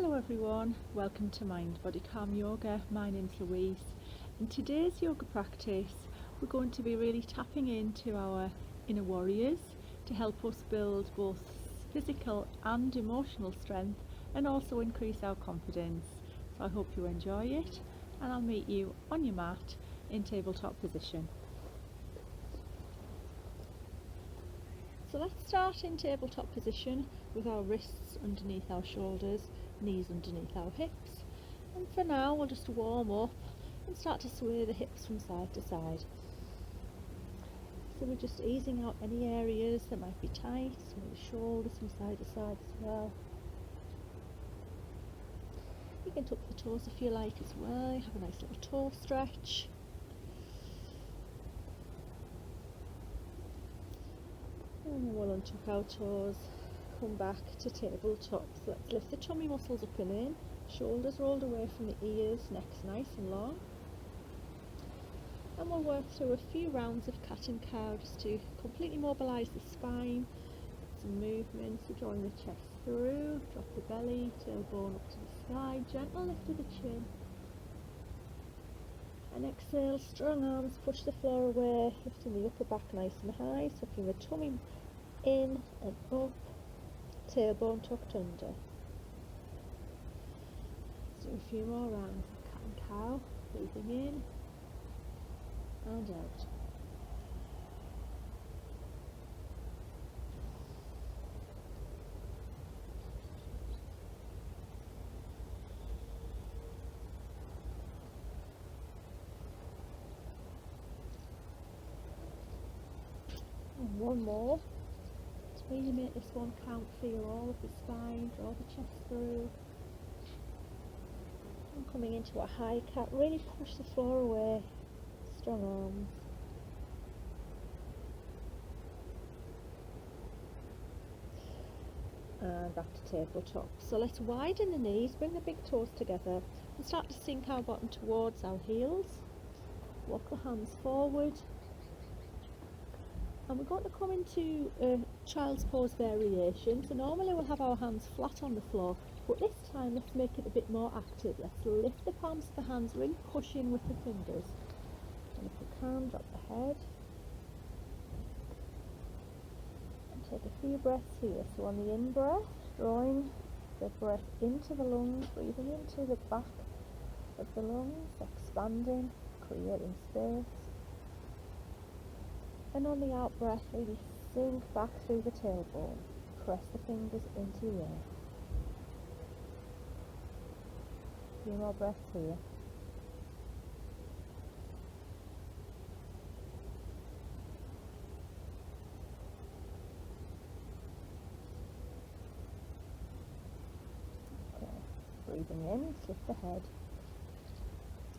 Hello everyone, welcome to Mind Body Calm Yoga. My name's Louise. In today's yoga practice we're going to be really tapping into our inner warriors to help us build both physical and emotional strength and also increase our confidence. So I hope you enjoy it, and I'll meet you on your mat in tabletop position. So let's start in tabletop position with our wrists underneath our shoulders, knees underneath our hips, and for now we'll just warm up and start to sway the hips from side to side. So we're just easing out any areas that might be tight, swing the shoulders from side to side as well. You can tuck the toes if you like as well, have a nice little toe stretch. And then we'll untuck our toes, come back to tabletop. So let's lift the tummy muscles up and in, shoulders rolled away from the ears, neck's nice and long. And we'll work through a few rounds of cat and cow just to completely mobilise the spine. Some movements, so drawing the chest through, drop the belly, tailbone up to the sky, gentle lift of the chin. And exhale, strong arms, push the floor away, lifting the upper back nice and high, sucking the tummy in and up, tailbone tucked under. Let's do a few more rounds of cat and cow, breathing in and out. And one more. Really make this one count, feel all of the spine, draw the chest through. And coming into a high cat, really push the floor away, strong arms. And back to tabletop. So let's widen the knees, bring the big toes together and start to sink our bottom towards our heels. Walk the hands forward. And we're going to come into a child's pose variation. So normally we'll have our hands flat on the floor, but this time let's make it a bit more active. Let's lift the palms of the hands, really push in with the fingers. And if you can, drop the head. And take a few breaths here. So on the in-breath, drawing the breath into the lungs, breathing into the back of the lungs, expanding, creating space. And on the out breath, really sink back through the tailbone. Press the fingers into the air. A few more breaths here. Okay, breathing in, lift the head.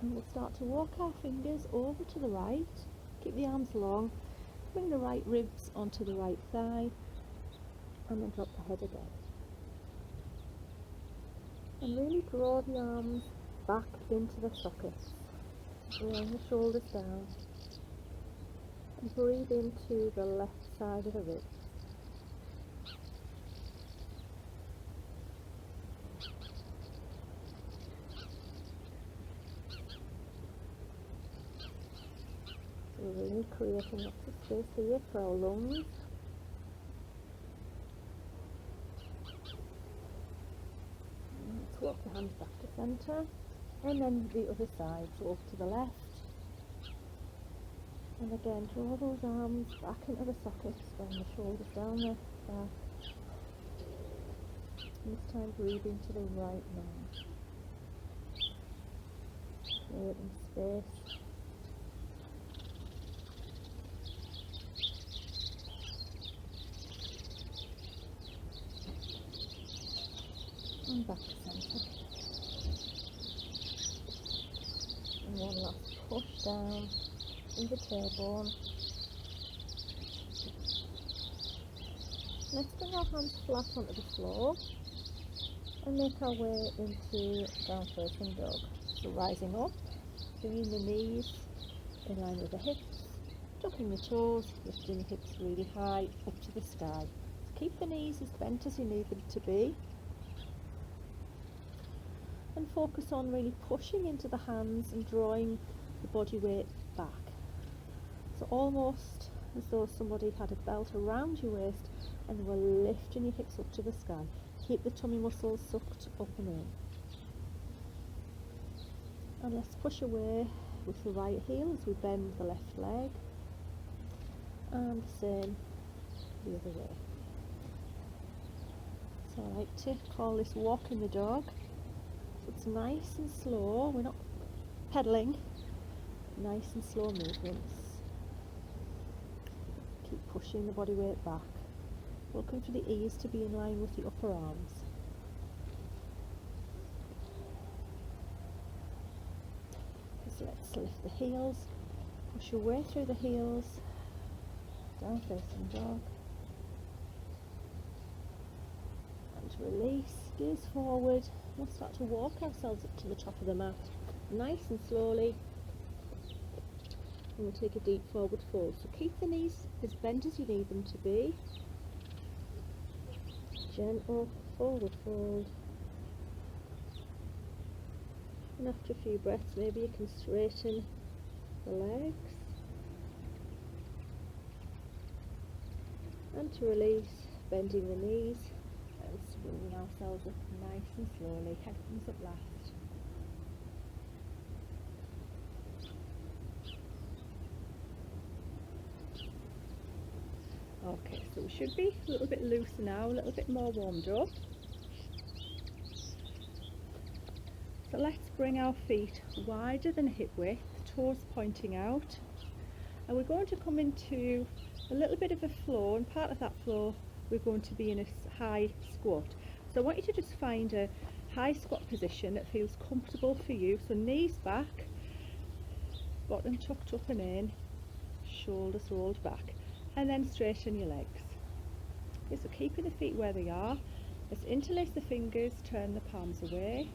And we'll start to walk our fingers over to the right. Keep the arms long. Bring the right ribs onto the right thigh and then drop the head again. And really draw the arms back into the sockets, drawing the shoulders down, and breathe into the left side of the ribs. We're really creating lots of space here for our lungs. Let's walk the hands back to centre, and then the other side, so walk to the left. And again, draw those arms back into the sockets, bring the shoulders down the back. And this time breathe into the right nose. Creating space. And back to centre. And one last push down through the tailbone. Let's bring our hands flat onto the floor and make our way into down facing dog. So rising up, bringing the knees in line with the hips, tucking the toes, lifting the hips really high up to the sky. Keep the knees as bent as you need them to be. and focus on really pushing into the hands and drawing the body weight back. So almost as though somebody had a belt around your waist and we're lifting your hips up to the sky. Keep the tummy muscles sucked up and in. And let's push away with the right heel as we bend the left leg, and the same the other way. So I like to call this walking the dog. So it's nice and slow, we're not pedaling, nice and slow movements. Keep pushing the body weight back. Looking for the ears to be in line with the upper arms. So let's lift the heels, push your way through the heels, down facing dog, and release, gaze forward. We'll start to walk ourselves up to the top of the mat, nice and slowly, and we'll take a deep forward fold. So keep the knees as bent as you need them to be. Gentle forward fold. And after a few breaths, maybe you can straighten the legs. And to release, bending the knees and swinging ourselves up nice and slowly. Head comes up last. Okay, so we should be a little bit looser now, a little bit more warmed up. So let's bring our feet wider than hip width, toes pointing out, and we're going to come into a little bit of a flow, and part of that flow we're going to be in a high squat. So I want you to just find a high squat position that feels comfortable for you. So knees back, bottom tucked up and in, shoulders rolled back, and then straighten your legs. Okay, so keeping the feet where they are, let's interlace the fingers, turn the palms away.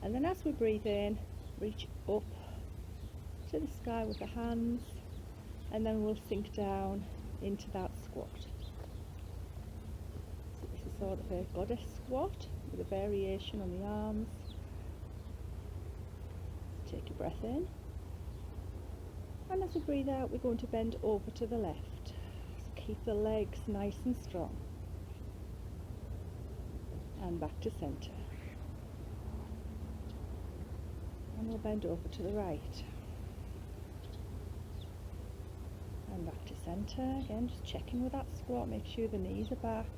And then as we breathe in, reach up to the sky with the hands, and then we'll sink down into that squat. So this is sort of a goddess squat with a variation on the arms. Take a breath in, and as we breathe out, we're going to bend over to the left. So keep the legs nice and strong, and back to centre. And we'll bend over to the right, and back to centre. Again, just checking with that squat, make sure the knees are back.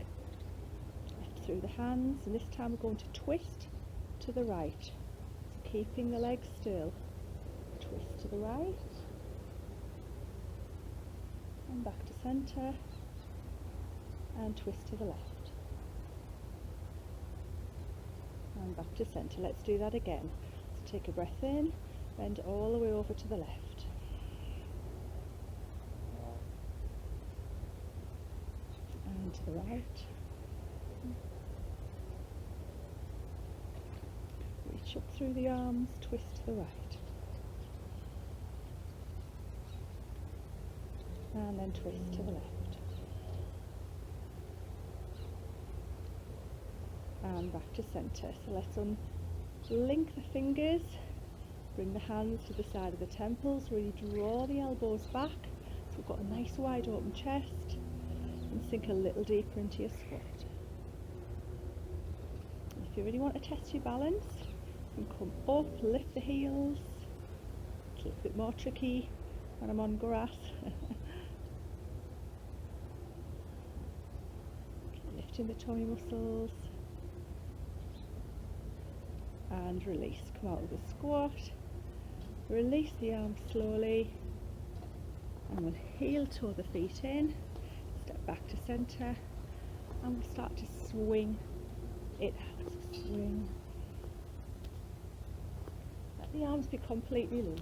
Lift through the hands, and this time we're going to twist to the right. So keeping the legs still, twist to the right, and back to centre, and twist to the left, and back to centre. Let's do that again. Take a breath in, bend all the way over to the left, and to the right, reach up through the arms, twist to the right, and then twist to the left, and back to centre. So let's link the fingers, bring the hands to the side of the temples, really draw the elbows back so we've got a nice wide open chest, and sink a little deeper into your squat. If you really want to test your balance, you can come up, lift the heels. It's a little bit more tricky when I'm on grass. Lifting the tummy muscles. And release, come out of the squat, release the arms slowly, and we'll heel toe the feet in, step back to centre, and we'll start to swing it out, swing. Let the arms be completely loose,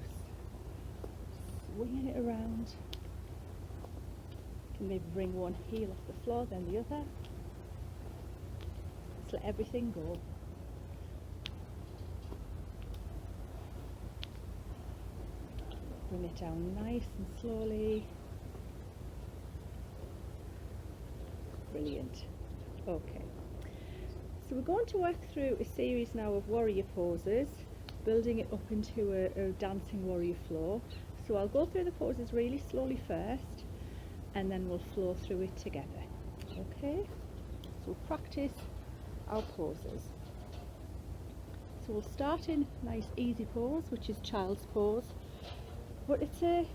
swinging it around. You can maybe bring one heel off the floor, then the other. Just let everything go. Bring it down nice and slowly. Brilliant. Okay. So we're going to work through a series now of warrior poses, building it up into a dancing warrior flow. So I'll go through the poses really slowly first, and then we'll flow through it together. Okay, so we'll practice our poses. So we'll start in nice easy pose, which is child's pose, but it's a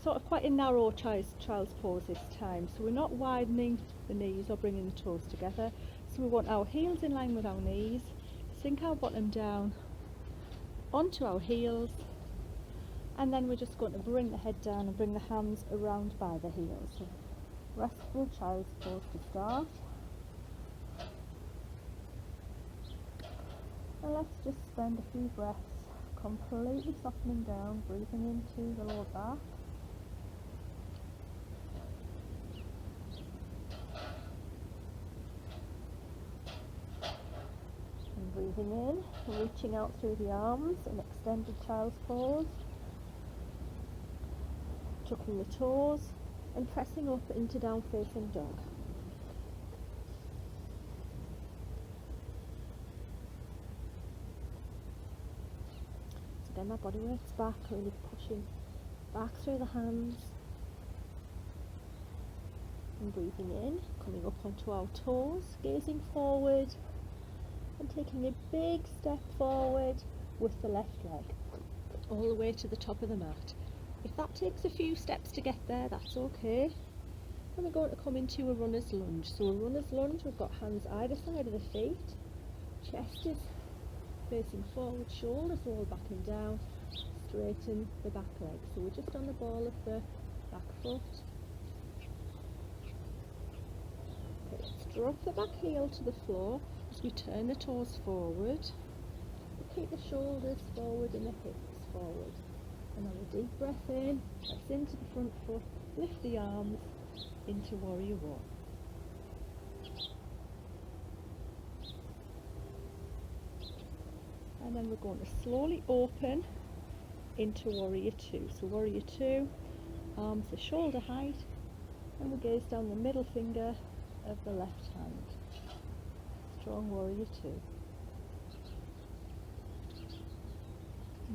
sort of quite a narrow child's pose this time. So we're not widening the knees or bringing the toes together. So we want our heels in line with our knees, sink our bottom down onto our heels, and then we're just going to bring the head down and bring the hands around by the heels. So restful child's pose to start. And let's just spend a few breaths completely softening down, breathing into the lower back. And breathing in, reaching out through the arms in extended child's pose. Tucking the toes and pressing up into down facing dog. Again, my body weight's back, really pushing back through the hands. And breathing in, coming up onto our toes, gazing forward and taking a big step forward with the left leg, all the way to the top of the mat. If that takes a few steps to get there, that's okay. And we're going to come into a runner's lunge. So a runner's lunge, we've got hands either side of the feet, chest is facing forward, shoulders roll back and down, straighten the back leg. So we're just on the ball of the back foot. Okay, let's drop the back heel to the floor as we turn the toes forward. We keep the shoulders forward and the hips forward. Another deep breath in, press into the front foot, lift the arms into warrior one. And then we're going to slowly open into warrior two. So warrior two, arms are shoulder height, and we gaze down the middle finger of the left hand. Strong warrior two.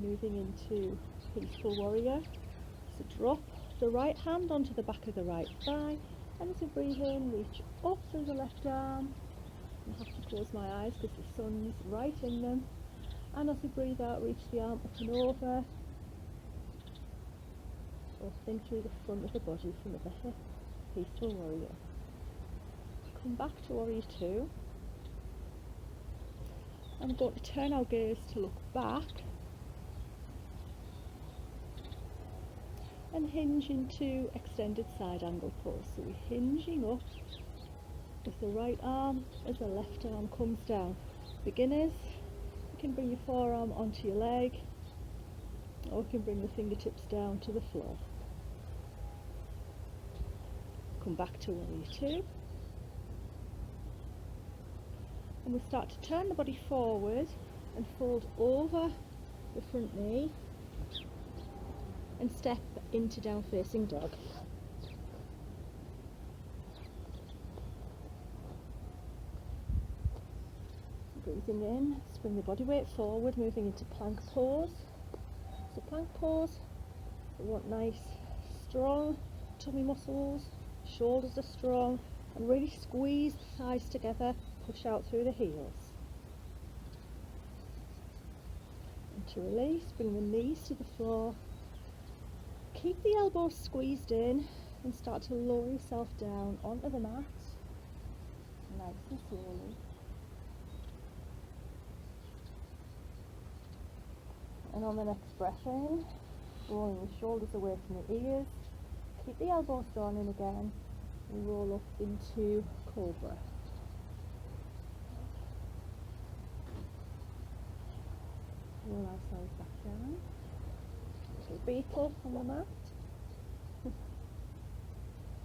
Moving into peaceful warrior. So drop the right hand onto the back of the right thigh, and as we breathe in, reach up through the left arm. I have to close my eyes because the sun's right in them. And as we breathe out, reach the arm up and over, opening through the front of the body, front of the hip, peaceful warrior. Come back to warrior two. I'm going to turn our gaze to look back and hinge into extended side angle pose. So we're hinging up with the right arm as the left arm comes down. Beginners, you can bring your forearm onto your leg, or you can bring the fingertips down to the floor. Come back to warrior two. And we start to turn the body forward and fold over the front knee and step into down facing dog. Breathing in, bring the body weight forward, moving into plank pose. So plank pose, we want nice, strong tummy muscles, shoulders are strong, and really squeeze the thighs together, push out through the heels. And to release, bring the knees to the floor, keep the elbows squeezed in, and start to lower yourself down onto the mat, nice and slowly. And on the next breath in, rolling the shoulders away from the ears, keep the elbows drawn in again, and roll up into cobra. Roll ourselves back down. Little beetle on the mat.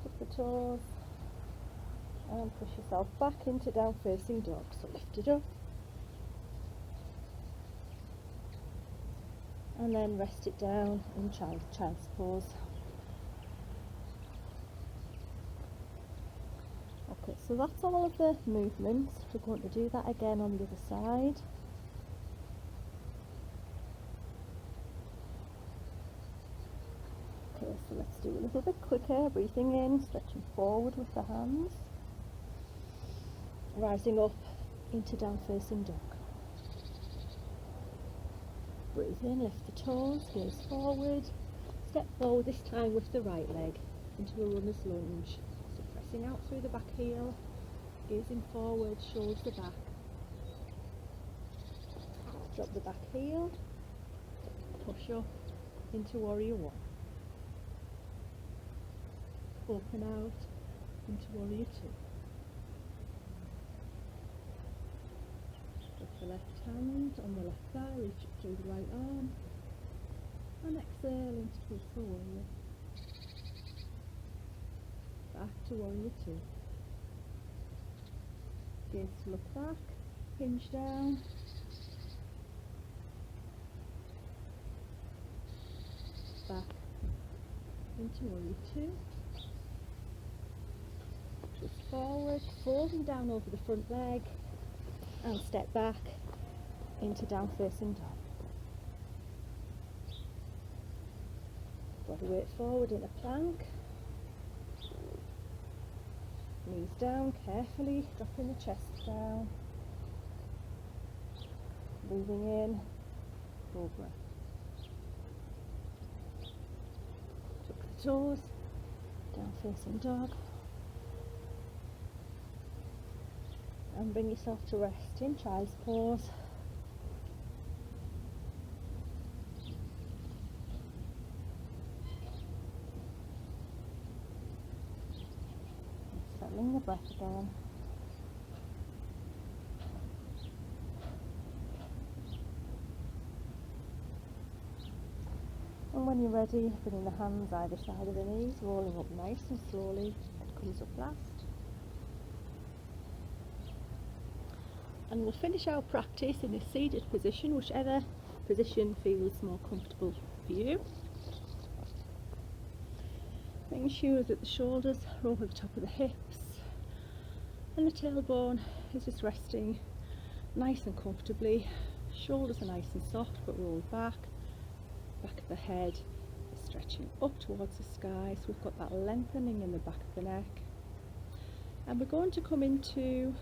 Tuck the toes, and push yourself back into down facing dog. So lift it up. And then rest it down in child's pose. Okay, so that's all of the movements. We're going to do that again on the other side. Okay, so let's do a little bit quicker, breathing in, stretching forward with the hands, rising up into down facing dog. Breathe in, lift the toes, gaze forward, step forward this time with the right leg into a runner's lunge. So pressing out through the back heel, gazing forward, shoulders back. Drop the back heel, push up into warrior one. Open out into warrior two. Drop the left hand on the left thigh, reach up through the right arm, and exhale into peaceful warrior. Back to warrior two. Gaze to look back, hinge down. Back into warrior two. Twist forward, folding down over the front leg, and step back into down facing dog. Body weight forward in a plank. Knees down carefully, dropping the chest down. Breathing in, cobra. Tuck the toes, down facing dog. And bring yourself to rest in child's pose. Settling the breath again. And when you're ready, bringing the hands either side of the knees, rolling up nice and slowly. Head comes up last. And we'll finish our practice in a seated position, whichever position feels more comfortable for you. Making sure that the shoulders are over the top of the hips and the tailbone is just resting nice and comfortably. Shoulders are nice and soft but rolled back. Back of the head is stretching up towards the sky, so we've got that lengthening in the back of the neck. And we're going to come into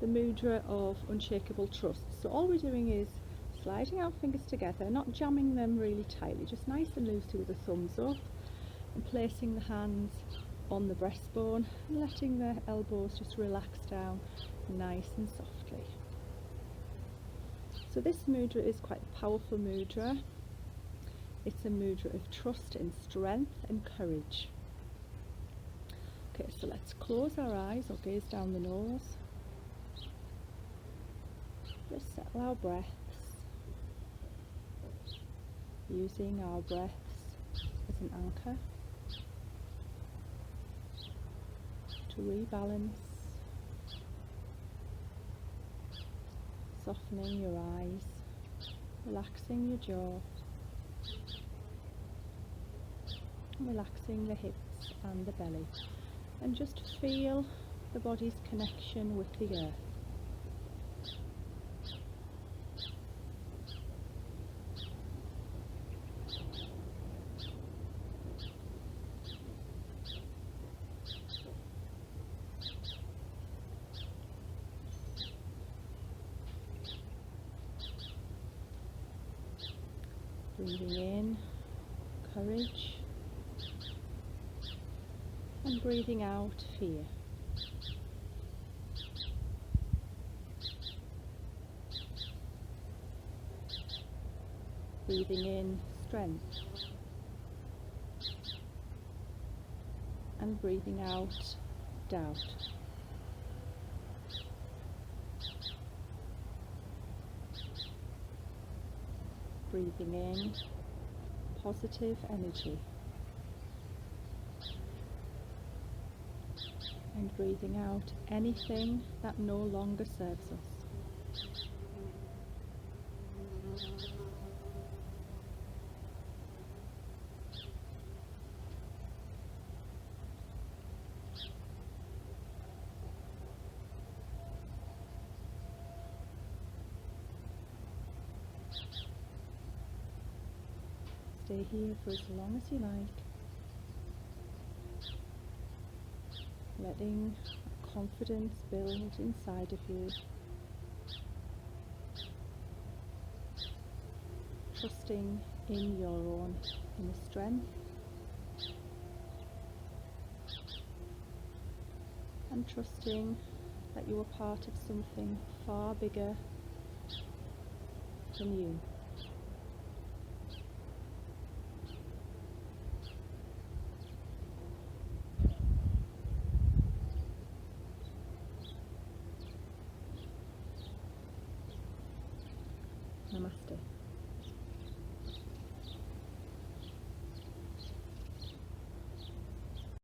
the mudra of unshakable trust. So all we're doing is sliding our fingers together, not jamming them really tightly, just nice and loosely with the thumbs up, and placing the hands on the breastbone and letting the elbows just relax down nice and softly. So this mudra is quite a powerful mudra. It's a mudra of trust and strength and courage. Okay, so let's close our eyes or gaze down the nose. Just settle our breaths, using our breaths as an anchor to rebalance, softening your eyes, relaxing your jaw, relaxing the hips and the belly, and just feel the body's connection with the earth. Breathing in courage and breathing out fear. Breathing in strength and breathing out doubt. Breathing in positive energy and breathing out anything that no longer serves us. stay here for as long as you like, letting confidence build inside of you, trusting in your own inner strength and trusting that you are part of something far bigger than you.